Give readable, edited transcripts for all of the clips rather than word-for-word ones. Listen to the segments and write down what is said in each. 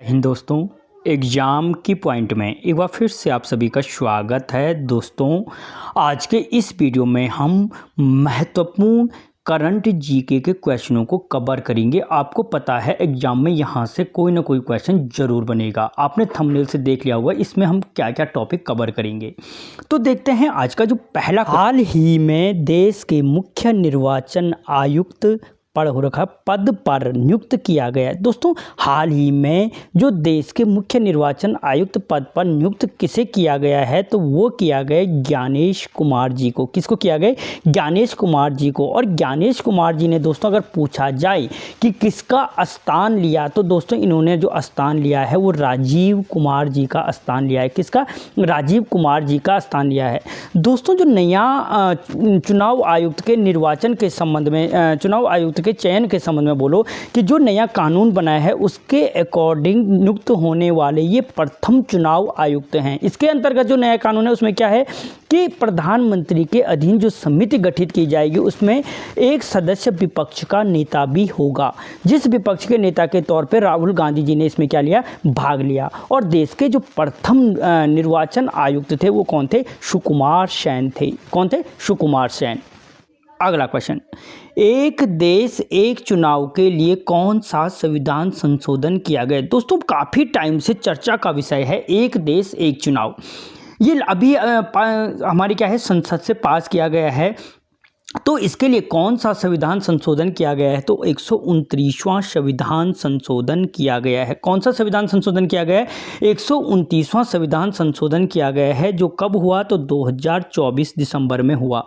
हिंद दोस्तों, एग्ज़ाम की पॉइंट में एक बार फिर से आप सभी का स्वागत है। दोस्तों, आज के इस वीडियो में हम महत्वपूर्ण करंट जीके के क्वेश्चनों को कवर करेंगे। आपको पता है एग्ज़ाम में यहाँ से कोई ना कोई क्वेश्चन ज़रूर बनेगा। आपने थंबनेल से देख लिया होगा इसमें हम क्या क्या टॉपिक कवर करेंगे। तो देखते हैं आज का जो पहला। हाल ही में देश के मुख्य निर्वाचन आयुक्त हो रखा पद पर नियुक्त किया गया है। दोस्तों, हाल ही में जो देश के मुख्य निर्वाचन आयुक्त पद पर नियुक्त किसे किया गया है, तो वो किया गया ज्ञानेश कुमार जी को। किसको किया गया? ज्ञानेश कुमार जी को। और ज्ञानेश कुमार जी ने दोस्तों अगर पूछा जाए कि किसका स्थान लिया, तो दोस्तों इन्होंने जो स्थान लिया है वो राजीव कुमार जी का स्थान लिया है। किसका? राजीव कुमार जी का स्थान लिया है। दोस्तों, जो नया चुनाव आयुक्त के निर्वाचन के संबंध में, चुनाव आयुक्त के चयन के संबंध में बोलो कि जो नया कानून बनाया है उसके अकॉर्डिंग नियुक्त होने वाले ये प्रथम चुनाव आयुक्त हैं। इसके अंतर्गत जो नया कानून है उसमें क्या है कि प्रधानमंत्री के अधीन जो समिति गठित की जाएगी उसमें एक सदस्य विपक्ष का नेता भी होगा। जिस विपक्ष के नेता के तौर पर राहुल गांधी जी ने इसमें क्या लिया? भाग लिया। और देश के जो प्रथम निर्वाचन आयुक्त थे वो कौन थे? सुकुमार सेन थे। कौन थे? सुकुमार सेन। अगला क्वेश्चन, एक देश एक चुनाव के लिए कौन सा संविधान संशोधन किया गया? दोस्तों, काफ़ी टाइम से चर्चा का विषय है एक देश एक चुनाव। ये अभी हमारी क्या है, संसद से पास किया गया है। तो इसके लिए कौन सा संविधान संशोधन किया गया है? तो 129वां संविधान संशोधन किया गया है। कौन सा संविधान संशोधन किया गया है? 129वां संविधान संशोधन किया गया है। जो कब हुआ? तो 2024 दिसंबर में हुआ।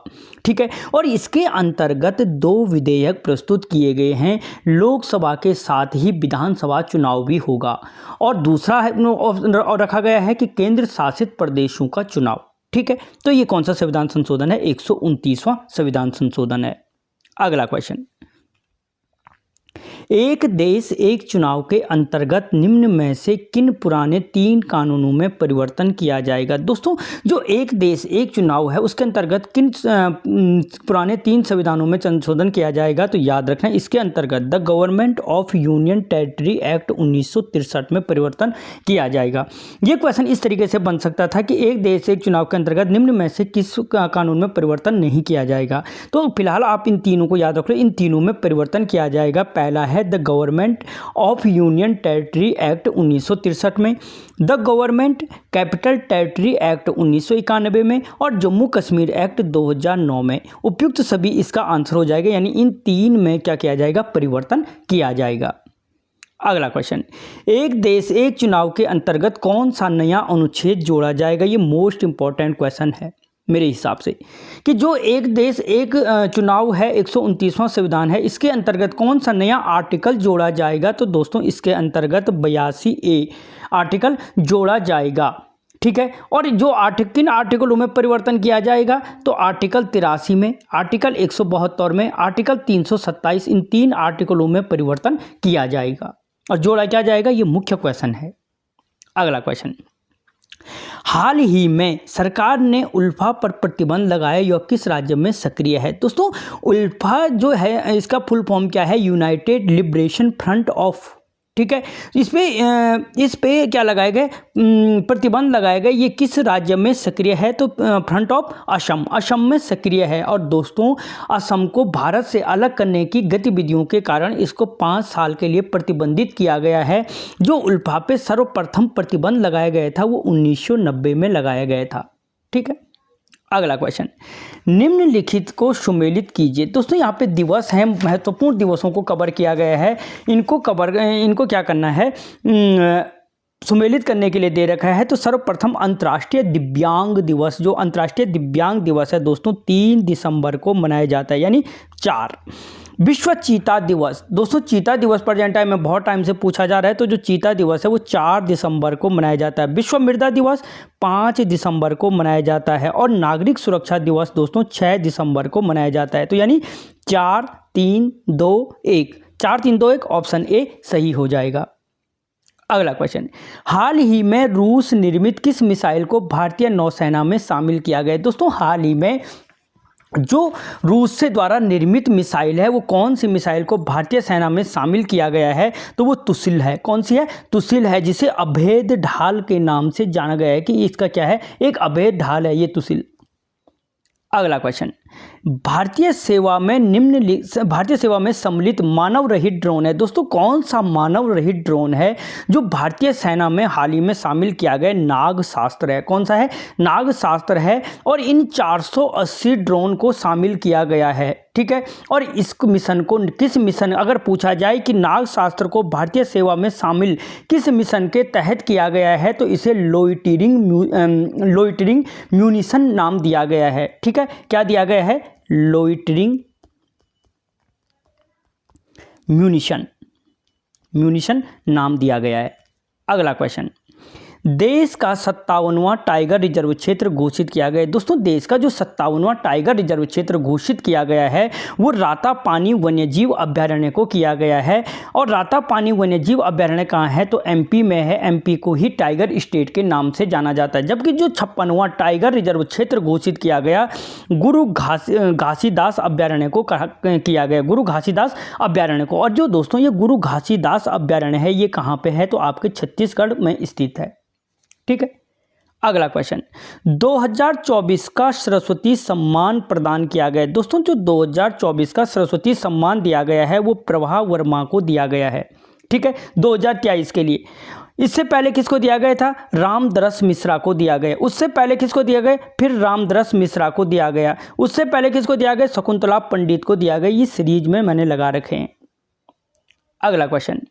ठीक है। और इसके अंतर्गत 2 विधेयक प्रस्तुत किए गए हैं। लोकसभा के साथ ही विधानसभा चुनाव भी होगा। और दूसरा और रखा गया है कि केंद्र शासित प्रदेशों का चुनाव। ठीक है। तो ये कौन सा संविधान संशोधन है? 129वां संविधान संशोधन है। अगला क्वेश्चन, एक देश एक चुनाव के अंतर्गत निम्न में से किन पुराने 3 कानूनों में परिवर्तन किया जाएगा? दोस्तों, जो एक देश एक चुनाव है उसके अंतर्गत किन पुराने 3 संविधानों में संशोधन किया जाएगा? तो याद रखना, इसके अंतर्गत the government of union territory act 1963 में परिवर्तन किया जाएगा। ये क्वेश्चन इस तरीके से बन सकता था कि एक देश एक चुनाव के अंतर्गत निम्न में से किस कानून में परिवर्तन नहीं किया जाएगा? तो फिलहाल आप इन तीनों को याद रख लो। इन तीनों में परिवर्तन किया जाएगा। पहला है the government of union territory act 1963 में, the government capital territory act 1991 में और जम्मू कश्मीर एक्ट 2009 में। उपयुक्त सभी इसका आंसर हो जाएगा। यानी इन 3 में क्या किया जाएगा? परिवर्तन किया जाएगा। अगला क्वेश्चन, एक देश एक चुनाव के अंतर्गत कौन सा नया अनुच्छेद जोड़ा जाएगा? ये मोस्ट इंपॉर्टेंट क्वेश्चन है मेरे हिसाब से कि जो एक देश एक चुनाव है 129वां संविधान है, इसके अंतर्गत कौन सा नया आर्टिकल जोड़ा जाएगा? तो दोस्तों इसके अंतर्गत 82A आर्टिकल जोड़ा जाएगा। ठीक है। और जो किन आर्टिकलों में परिवर्तन किया जाएगा? तो आर्टिकल 83 में, आर्टिकल 172 में, आर्टिकल 327, इन 3 आर्टिकलों में परिवर्तन किया जाएगा और जोड़ा क्या जाएगा? ये मुख्य क्वेश्चन है। अगला क्वेश्चन, हाल ही में सरकार ने उल्फा पर प्रतिबंध लगाया, यह किस राज्य में सक्रिय है? दोस्तों, उल्फा जो है इसका फुल फॉर्म क्या है? United liberation front of. ठीक है। इस पे क्या लगाए गए? प्रतिबंध लगाए गए। ये किस राज्य में सक्रिय है? तो फ्रंट ऑफ असम। असम में सक्रिय है। और दोस्तों, असम को भारत से अलग करने की गतिविधियों के कारण इसको 5 साल के लिए प्रतिबंधित किया गया है। जो उल्फा पे सर्वप्रथम प्रतिबंध लगाया गया था वो 1990 में लगाया गया था। ठीक है। अगला क्वेश्चन, निम्नलिखित को सुमेलित कीजिए। दोस्तों, यहाँ पे दिवस हैं, महत्वपूर्ण दिवसों को कवर किया गया है। इनको क्या करना है? सुमेलित करने के लिए दे रखा है। तो सर्वप्रथम अंतर्राष्ट्रीय दिव्यांग दिवस, जो अंतर्राष्ट्रीय दिव्यांग दिवस है दोस्तों 3 दिसंबर को मनाया जाता है, यानी 4। विश्व चीता दिवस, दोस्तों चीता दिवस प्रेजेंट टाइम में बहुत टाइम से पूछा जा रहा है। तो जो चीता दिवस है वो 4 दिसंबर को मनाया जाता है। विश्व मृदा दिवस 5 दिसंबर को मनाया जाता है। और नागरिक सुरक्षा दिवस दोस्तों 6 दिसंबर को मनाया जाता है। तो यानी 4 3 2 1, 4 3 2 1 ऑप्शन ए सही हो जाएगा। अगला क्वेश्चन, हाल ही में रूस निर्मित किस मिसाइल को भारतीय नौसेना में शामिल किया गया? दोस्तों, हाल ही में जो रूस से द्वारा निर्मित मिसाइल है वो कौन सी मिसाइल को भारतीय सेना में शामिल किया गया है, तो वो तुसिल है। कौन सी है? तुसिल है, जिसे अभेद ढाल के नाम से जाना गया है कि इसका क्या है, एक अभेद ढाल है ये तुसिल। अगला क्वेश्चन, भारतीय सेवा में सम्मिलित मानव रहित ड्रोन है। दोस्तों कौन सा मानव रहित ड्रोन है जो भारतीय सेना में हाल ही में शामिल किया गया? नागशास्त्र है। कौन सा है? नागशास्त्र है। और इन 480 ड्रोन को शामिल किया गया है, ठीक है। और इस मिशन को किस मिशन, अगर पूछा जाए कि नागशास्त्र को भारतीय सेवा में शामिल किस मिशन के तहत किया गया है, तो इसे लोइटरिंग म्यूनिशन नाम दिया गया है, ठीक है। क्या दिया गया है? लोइटरिंग म्यूनिशन नाम दिया गया है। अगला क्वेश्चन, देश का 57वां टाइगर रिजर्व क्षेत्र घोषित किया गया है। दोस्तों देश का जो 57वां टाइगर रिजर्व क्षेत्र घोषित किया गया है वो रातापानी वन्यजीव अभयारण्य को किया गया है। और रातापानी वन्यजीव अभयारण्य कहाँ है? तो एमपी में है। एमपी को ही टाइगर स्टेट के नाम से जाना जाता है। जबकि जो 56वां टाइगर रिजर्व क्षेत्र घोषित किया गया गुरु घासीदास अभयारण्य को किया गया, गुरु घासीदास अभयारण्य को। और जो दोस्तों ये गुरु घासीदास अभयारण्य है ये कहाँ पे है? तो आपके छत्तीसगढ़ में स्थित है, ठीक है। अगला क्वेश्चन, 2024 का सरस्वती सम्मान प्रदान किया गया। दोस्तों जो 2024 का सरस्वती सम्मान दिया गया है वो प्रभा वर्मा को दिया गया है, ठीक है, 2023 के लिए। इससे पहले किसको दिया गया था? रामदरस मिश्रा को दिया गया। उससे पहले किसको दिया गया? फिर रामदरस मिश्रा को दिया गया। उससे पहले किसको दिया गया? शकुंतला पंडित को दिया गया। ये सीरीज में मैंने लगा रखे हैं। अगला क्वेश्चन,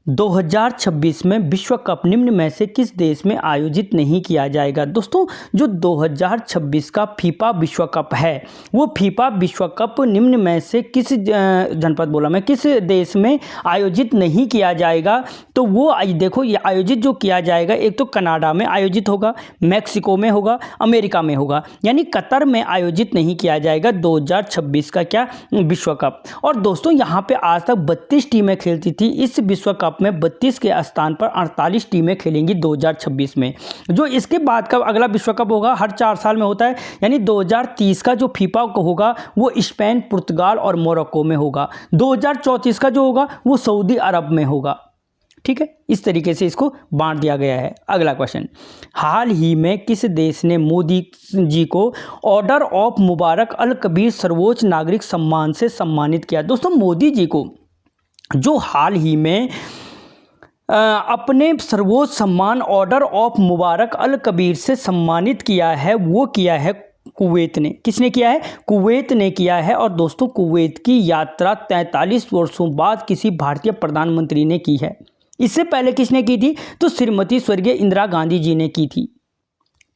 2026 में विश्व कप निम्न में से किस देश में आयोजित नहीं किया जाएगा? दोस्तों जो 2026 का फीफा विश्व कप है वो फीफा विश्व कप निम्न में से किस किस देश में आयोजित नहीं किया जाएगा? तो वो देखो ये आयोजित जो किया जाएगा एक तो कनाडा में आयोजित होगा, मैक्सिको में होगा, अमेरिका में होगा, यानी कतर में आयोजित नहीं किया जाएगा 2026 का क्या विश्व कप। और दोस्तों यहाँ पे आज तक 32 टीमें खेलती थी। इस विश्व कप में 32 के स्थान पर 48 टीमें खेलेंगी 2026 में। जो इसके बाद का अगला विश्व कप होगा हर 4 साल में होता है, यानी 2030 का जो फीफा को होगा वो स्पेन, पुर्तगाल और मोरक्को में होगा। 2034 का जो होगा वो सऊदी अरब में होगा, ठीक है। इस तरीके से इसको बांट दिया गया है। अगला क्वेश्चन, हाल ही में किस देश ने मोदी जी को ऑर्डर ऑफ मुबारक अल कबीर सर्वोच्च नागरिक सम्मान से सम्मानित किया? दोस्तों मोदी जी को जो हाल ही में अपने सर्वोच्च सम्मान ऑर्डर ऑफ मुबारक अल कबीर से सम्मानित किया है वो किया है कुवैत ने। किसने किया है? कुवैत ने किया है। और दोस्तों कुवैत की यात्रा 43 वर्षों बाद किसी भारतीय प्रधानमंत्री ने की है। इससे पहले किसने की थी? तो श्रीमती स्वर्गीय इंदिरा गांधी जी ने की थी,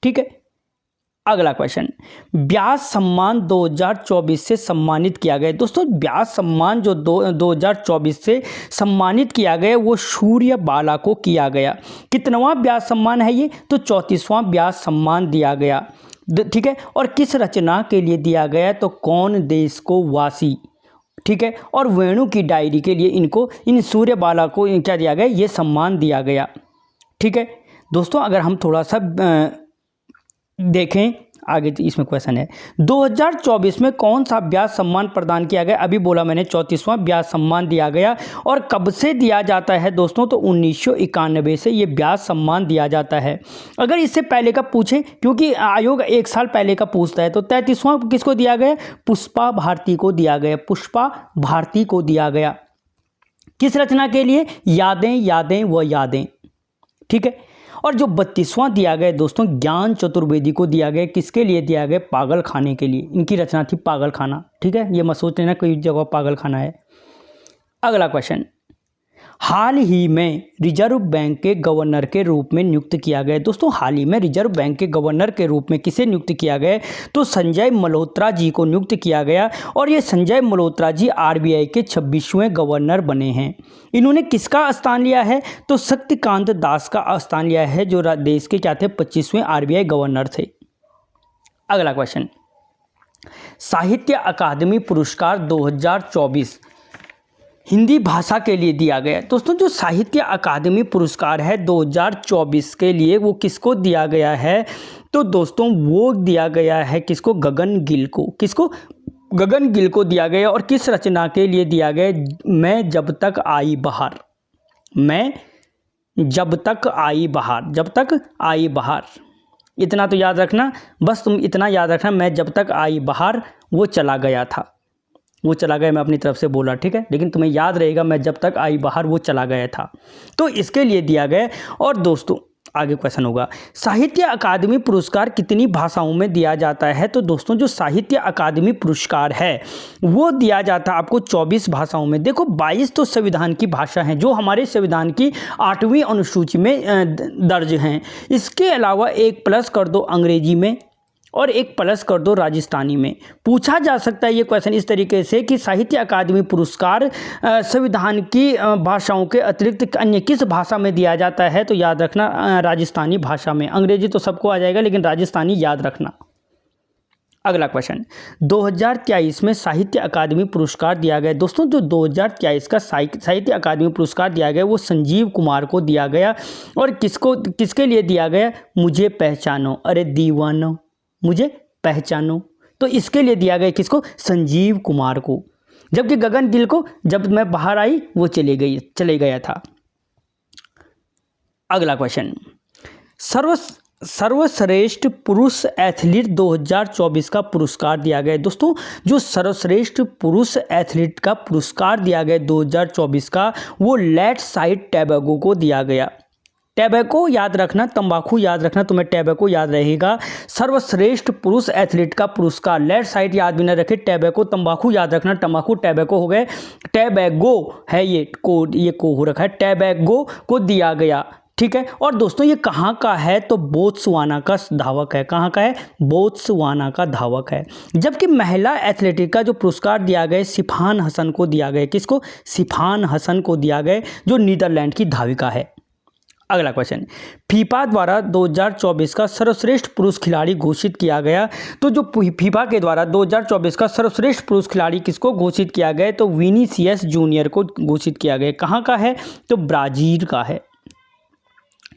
ठीक है। अगला क्वेश्चन, व्यास सम्मान 2024 से सम्मानित किया गया। दोस्तों व्यास सम्मान जो 2024 से सम्मानित किया गया वो सूर्य बाला को किया गया। कितनवां व्यास सम्मान है ये? तो 34वां व्यास सम्मान दिया गया, ठीक है। और किस रचना के लिए दिया गया? तो कौन देश को वासी, ठीक है। और वेणु की डायरी के लिए इन सूर्य बाला को क्या दिया गया? ये सम्मान दिया गया, ठीक है। दोस्तों अगर हम थोड़ा सा देखें आगे, तो इसमें क्वेश्चन है 2024 में कौन सा व्यास सम्मान प्रदान किया गया? अभी बोला मैंने 34वां व्यास सम्मान दिया गया। और कब से दिया जाता है दोस्तों? तो 1991 से ये व्यास सम्मान दिया जाता है। अगर इससे पहले का पूछे, क्योंकि आयोग 1 साल पहले का पूछता है, तो 33वां किसको दिया गया? पुष्पा भारती को दिया गया। पुष्पा भारती को दिया गया। किस रचना के लिए? यादें यादें व यादें, ठीक है। और जो 32वां दिया गया दोस्तों ज्ञान चतुर्वेदी को दिया गया। किसके लिए दिया गया? पागल खाने के लिए। इनकी रचना थी पागल खाना, ठीक है। ये मत सोच लेना कोई जगह पागल खाना है। अगला क्वेश्चन, हाल ही में रिजर्व बैंक के गवर्नर के रूप में नियुक्त किया गया। दोस्तों हाल ही में रिजर्व बैंक के गवर्नर के रूप में किसे नियुक्त किया गया? तो संजय मल्होत्रा जी को नियुक्त किया गया। और ये संजय मल्होत्रा जी आरबीआई के 26वें गवर्नर बने हैं। इन्होंने किसका स्थान लिया है? तो शक्तिकांत दास का स्थान लिया है, जो देश के क्या थे? 25वें आरबीआई गवर्नर थे। अगला क्वेश्चन, साहित्य अकादमी पुरस्कार 2024 हिंदी भाषा के लिए दिया गया है। दोस्तों जो साहित्य अकादमी पुरस्कार है 2024 के लिए वो किसको दिया गया है, तो दोस्तों वो दिया गया है किसको, गगन गिल को। किसको, गगन गिल को दिया गया। और किस रचना के लिए दिया गया, मैं जब तक आई बहार। मैं जब तक आई बहार, जब तक आई बहार, इतना तो याद रखना, बस तुम इतना याद रखना, मैं जब तक आई बहार वो चला गया था। वो चला गया मैं अपनी तरफ से बोला, ठीक है, लेकिन तुम्हें याद रहेगा मैं जब तक आई बहार वो चला गया था, तो इसके लिए दिया गया। और दोस्तों आगे क्वेश्चन होगा, साहित्य अकादमी पुरस्कार कितनी भाषाओं में दिया जाता है, तो दोस्तों जो साहित्य अकादमी पुरस्कार है वो दिया जाता है आपको 24 भाषाओं में। देखो 22 तो संविधान की भाषा हैं जो हमारे संविधान की 8वीं अनुसूची में दर्ज हैं। इसके अलावा एक प्लस कर दो अंग्रेजी में और एक प्लस कर दो राजस्थानी में। पूछा जा सकता है ये क्वेश्चन इस तरीके से कि साहित्य अकादमी पुरस्कार संविधान की भाषाओं के अतिरिक्त अन्य किस भाषा में दिया जाता है, तो याद रखना राजस्थानी भाषा में। अंग्रेजी तो सबको आ जाएगा लेकिन राजस्थानी याद रखना। अगला क्वेश्चन, 2023 में साहित्य अकादमी पुरस्कार दिया गया। दोस्तों जो 2023 का साहित्य अकादमी पुरस्कार दिया गया वो संजीव कुमार को दिया गया। और किसके लिए दिया गया, मुझे पहचानो, अरे दीवानो मुझे पहचानो, तो इसके लिए दिया गया किसको, संजीव कुमार को। जबकि गगन गिल को जब मैं बाहर आई वो चले गया था। अगला क्वेश्चन, सर्वश्रेष्ठ पुरुष एथलीट 2024 का पुरस्कार दिया गया। दोस्तों जो सर्वश्रेष्ठ पुरुष एथलीट का पुरस्कार दिया गया 2024 का वो लेफ्टसाइड टोबैगो को दिया गया। टोबैगो याद रखना, तंबाकू याद रखना, तुम्हें टोबैगो याद रहेगा। सर्वश्रेष्ठ पुरुष एथलीट का पुरस्कार, लेफ्ट साइड याद भी ना रखे, टोबैगो तंबाकू याद रखना, तंबाकू टोबैगो हो गए, टोबैगो है ये को हो रखा है, टोबैगो को दिया गया, ठीक है। और दोस्तों ये कहाँ का है, तो बोत्सवाना का धावक है। कहाँ का है, बोत्सवाना का धावक है। जबकि महिला एथलेटिक का जो पुरस्कार दिया गया सिफान हसन को दिया गया। किसको, सिफान हसन को दिया गया जो नीदरलैंड की धाविका है। अगला क्वेश्चन, फीफा द्वारा 2024 का सर्वश्रेष्ठ पुरुष खिलाड़ी घोषित किया गया। तो जो फीफा के द्वारा 2024 का सर्वश्रेष्ठ पुरुष खिलाड़ी किसको घोषित किया गया, तो विनीसियस जूनियर को घोषित किया गया। कहाँ का है, तो ब्राजील का है,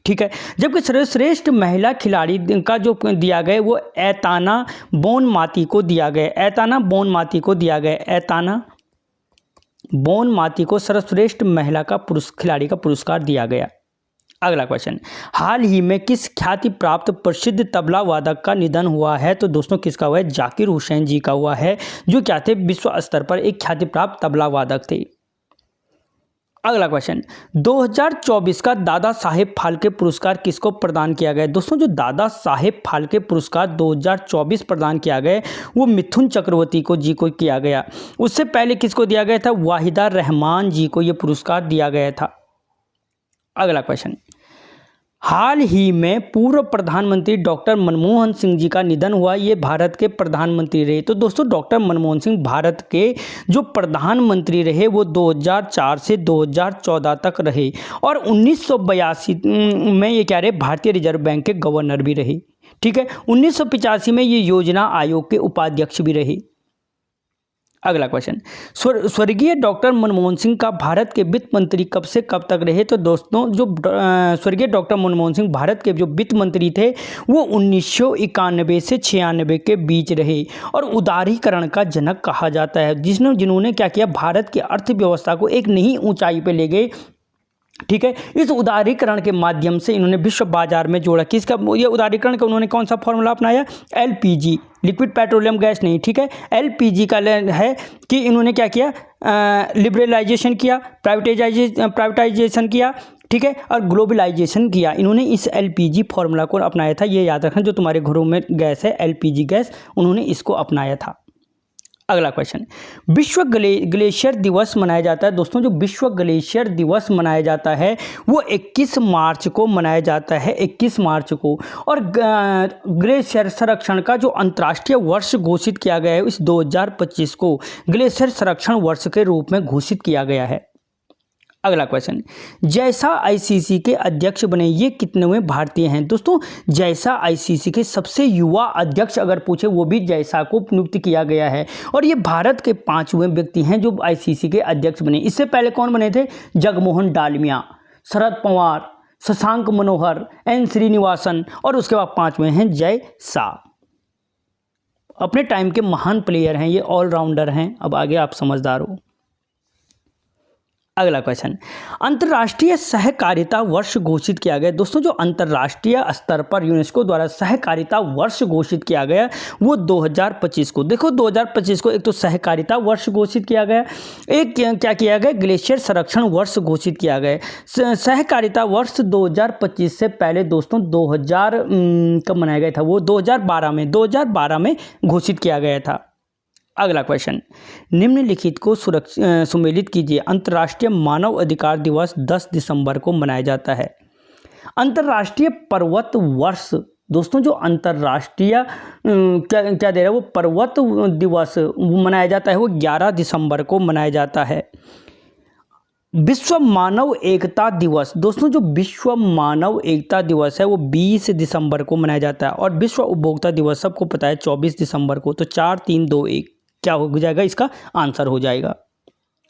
ठीक है। जबकि सर्वश्रेष्ठ महिला खिलाड़ी का जो दिया गया वो एताना बोनमाती को दिया गया। एताना बोनमाती को दिया गया। एताना बोनमाती को सर्वश्रेष्ठ महिला का खिलाड़ी का पुरस्कार दिया गया। अगला क्वेश्चन, हाल ही में किस ख्याति प्राप्त प्रसिद्ध तबला वादक का निधन हुआ है, तो दोस्तों किसका हुआ है, जाकिर हुसैन जी का हुआ है, जो क्या थे, विश्व स्तर पर एक ख्याति प्राप्त तबला वादक थे। अगला क्वेश्चन, 2024 का दादा साहेब फाल्के पुरस्कार किसको प्रदान किया गया। दोस्तों जो दादा साहेब फाल्के पुरस्कार 2024 प्रदान किया गया वो मिथुन चक्रवर्ती जी को किया गया। उससे पहले किसको दिया गया था, वाहिदा रहमान जी को ये पुरस्कार दिया गया था। अगला क्वेश्चन, हाल ही में पूर्व प्रधानमंत्री डॉक्टर मनमोहन सिंह जी का निधन हुआ, ये भारत के प्रधानमंत्री रहे। तो दोस्तों डॉक्टर मनमोहन सिंह भारत के जो प्रधानमंत्री रहे वो 2004 से 2014 तक रहे। और 1982 में ये क्या रहे, भारतीय रिजर्व बैंक के गवर्नर भी रहे, ठीक है। 1985 में ये योजना आयोग के उपाध्यक्ष भी रहे। अगला क्वेश्चन, स्वर्गीय डॉक्टर मनमोहन सिंह का भारत के वित्त मंत्री कब से कब तक रहे। तो दोस्तों जो स्वर्गीय डॉक्टर मनमोहन सिंह भारत के जो वित्त मंत्री थे वो 1991 से 96 के बीच रहे। और उदारीकरण का जनक कहा जाता है, जिन्होंने क्या किया, भारत की अर्थव्यवस्था को एक नई ऊंचाई पे ले गए, ठीक है। इस उदारीकरण के माध्यम से इन्होंने विश्व बाजार में जोड़ा। किसका, ये उदारीकरण का उन्होंने कौन सा फॉर्मूला अपनाया, एलपीजी, लिक्विड पेट्रोलियम गैस नहीं, ठीक है, एलपीजी का है कि इन्होंने क्या किया, लिबरलाइजेशन किया, प्राइवेटाइजेशन किया, ठीक है, और ग्लोबलाइजेशन किया। इन्होंने इस एलपीजी फॉर्मूला को अपनाया था। ये याद रखना, जो तुम्हारे घरों में गैस है एलपीजी गैस, उन्होंने इसको अपनाया था। अगला क्वेश्चन, विश्व ग्लेशियर दिवस मनाया जाता है। दोस्तों जो विश्व ग्लेशियर दिवस मनाया जाता है वो 21 मार्च को मनाया जाता है, 21 मार्च को। और ग्लेशियर संरक्षण का जो अंतर्राष्ट्रीय वर्ष घोषित किया गया है इस 2025 को ग्लेशियर संरक्षण वर्ष के रूप में घोषित किया गया है। अगला क्वेश्चन, जैसा आईसीसी के अध्यक्ष बने ये कितनेवें भारतीय हैं? दोस्तों जैसा आईसीसी के सबसे युवा अध्यक्ष अगर पूछे वो भी जैसा को नियुक्त किया गया है और ये भारत के 5वें व्यक्ति हैं जो आईसीसी के अध्यक्ष बने। इससे पहले कौन बने थे? जगमोहन डालमिया, शरद पवार, शशांक मनोहर, एन श्रीनिवासन और उसके बाद 5वें हैं जैसा। अपने टाइम के महान प्लेयर हैं, ये ऑलराउंडर हैं। अब आगे आप समझदार हो। अगला क्वेश्चन, अंतर्राष्ट्रीय सहकारिता वर्ष घोषित किया गया। दोस्तों जो अंतर्राष्ट्रीय स्तर पर यूनेस्को द्वारा सहकारिता वर्ष घोषित किया गया वो 2025 को। देखो 2025 को एक तो सहकारिता वर्ष घोषित किया गया, एक क्या किया गया? ग्लेशियर संरक्षण वर्ष घोषित किया गया। सहकारिता वर्ष 2025 से पहले दोस्तों 2000 कब मनाया गया था? वो 2012 में घोषित किया गया था। अगला क्वेश्चन, निम्नलिखित को सुमेलित कीजिए। अंतर्राष्ट्रीय मानव अधिकार दिवस 10 दिसंबर को मनाया जाता है। अंतर्राष्ट्रीय पर्वत वर्ष, दोस्तों जो अंतर्राष्ट्रीय क्या दे रहा है वो पर्वत दिवस मनाया जाता है वो 11 दिसंबर को मनाया जाता है। विश्व मानव एकता दिवस, दोस्तों जो विश्व मानव एकता दिवस है वो 20 दिसंबर को मनाया जाता है। और विश्व उपभोक्ता दिवस सबको पता है 24 दिसंबर को। तो 4 3 2 1 क्या हो जाएगा? इसका आंसर हो जाएगा।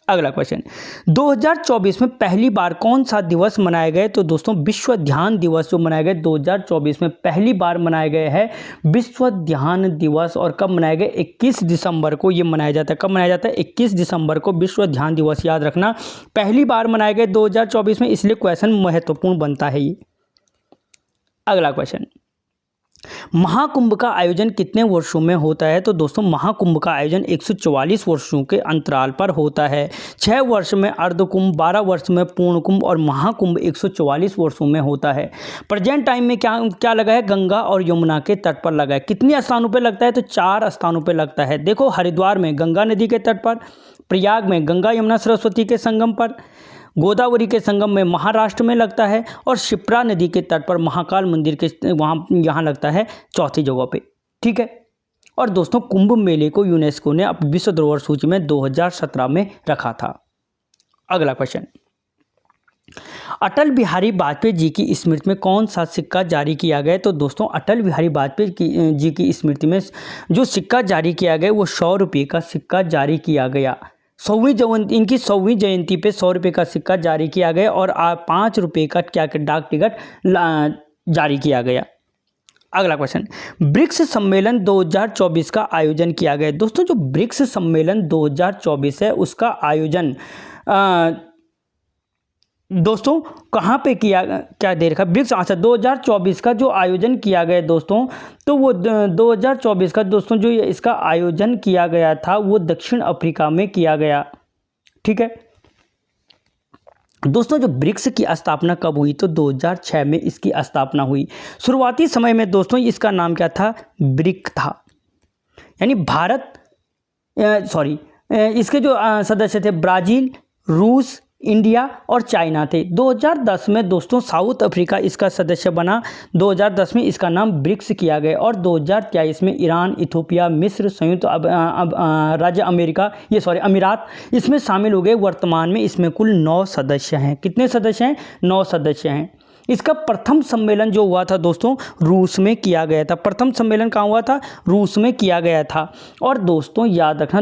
अगला क्वेश्चन, 2024 में पहली बार कौन सा दिवस मनाया गया? तो दोस्तों विश्व ध्यान दिवस जो मनाया गया 2024 में पहली बार मनाया गया है विश्व ध्यान दिवस। और कब मनाया गया? 21 दिसंबर को ये मनाया जाता है। कब मनाया जाता है? 21 दिसंबर को विश्व ध्यान दिवस, याद रखना पहली बार मनाया गया 2024 में, इसलिए क्वेश्चन महत्वपूर्ण बनता है ये। अगला क्वेश्चन, महाकुंभ का आयोजन कितने वर्षों में होता है? तो दोस्तों महाकुंभ का आयोजन 144 वर्षों के अंतराल पर होता है। 6 वर्ष में अर्धकुंभ, 12 वर्ष में पूर्ण कुंभ और महाकुंभ 144 वर्षों में होता है। प्रेजेंट टाइम में क्या लगा है? गंगा और यमुना के तट पर लगा है। कितने स्थानों पर लगता है? तो 4 स्थानों पर लगता है। देखो हरिद्वार में गंगा नदी के तट पर, प्रयाग में गंगा यमुना सरस्वती के संगम पर, गोदावरी के संगम में महाराष्ट्र में लगता है और शिप्रा नदी के तट पर महाकाल मंदिर के यहाँ लगता है चौथी जगह पे। ठीक है। और दोस्तों कुंभ मेले को यूनेस्को ने अपनी विश्व धरोहर सूची में 2017 में रखा था। अगला क्वेश्चन, अटल बिहारी वाजपेयी जी की स्मृति में कौन सा सिक्का जारी किया गया? तो दोस्तों अटल बिहारी वाजपेयी जी की स्मृति में जो सिक्का जारी किया गया वो 100 रुपये का सिक्का जारी किया गया। इनकी 100वीं जयंती पे 100 रुपये का सिक्का जारी किया गया और 5 रुपये का डाक टिकट जारी किया गया। अगला क्वेश्चन, ब्रिक्स सम्मेलन 2024 का आयोजन किया गया। दोस्तों जो ब्रिक्स सम्मेलन 2024 है उसका आयोजन दोस्तों कहाँ पे किया, क्या दे रखा ब्रिक्स? अच्छा 2024 का जो आयोजन किया गया दोस्तों, तो वो 2024 का दोस्तों जो इसका आयोजन किया गया था वो दक्षिण अफ्रीका में किया गया। ठीक है दोस्तों, जो ब्रिक्स की स्थापना कब हुई? तो 2006 में इसकी स्थापना हुई। शुरुआती समय में दोस्तों इसका नाम क्या था? ब्रिक था। यानी इसके जो सदस्य थे ब्राज़ील, रूस, इंडिया और चाइना थे। 2010 में दोस्तों साउथ अफ्रीका इसका सदस्य बना। 2010 में इसका नाम ब्रिक्स किया गया और 2023 में ईरान, इथियोपिया, मिस्र, संयुक्त राज्य अमीरात इसमें शामिल हो गए। वर्तमान में इसमें कुल 9 सदस्य हैं। कितने सदस्य हैं? 9 सदस्य हैं। इसका प्रथम सम्मेलन जो हुआ था दोस्तों रूस में किया गया था। प्रथम सम्मेलन कहाँ हुआ था? रूस में किया गया था। और दोस्तों याद रखना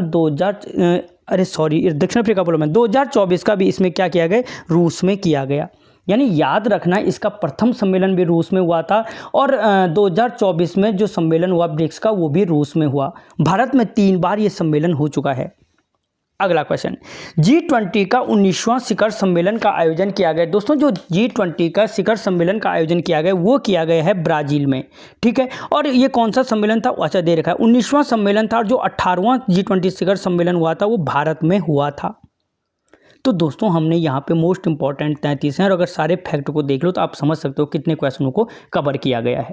दक्षिण अफ्रीका बोला मैं, 2024 का भी इसमें क्या किया गया? रूस में किया गया। यानी याद रखना इसका प्रथम सम्मेलन भी रूस में हुआ था और 2024 में जो सम्मेलन हुआ ब्रिक्स का वो भी रूस में हुआ। भारत में 3 बार ये सम्मेलन हो चुका है। अगला क्वेश्चन, G20 का 19वां शिखर सम्मेलन का आयोजन किया गया। दोस्तों जो G20 का शिखर सम्मेलन का आयोजन किया गया वो किया गया है ब्राज़ील में। ठीक है, और ये कौन सा सम्मेलन था? अच्छा दे रखा है 19वां सम्मेलन था और जो 18वां G20 शिखर सम्मेलन हुआ था वो भारत में हुआ था। तो दोस्तों हमने यहाँ पे मोस्ट इंपॉर्टेंट 33 हैं और अगर सारे फैक्ट को देख लो तो आप समझ सकते हो कितने क्वेश्चनों को कवर किया गया है।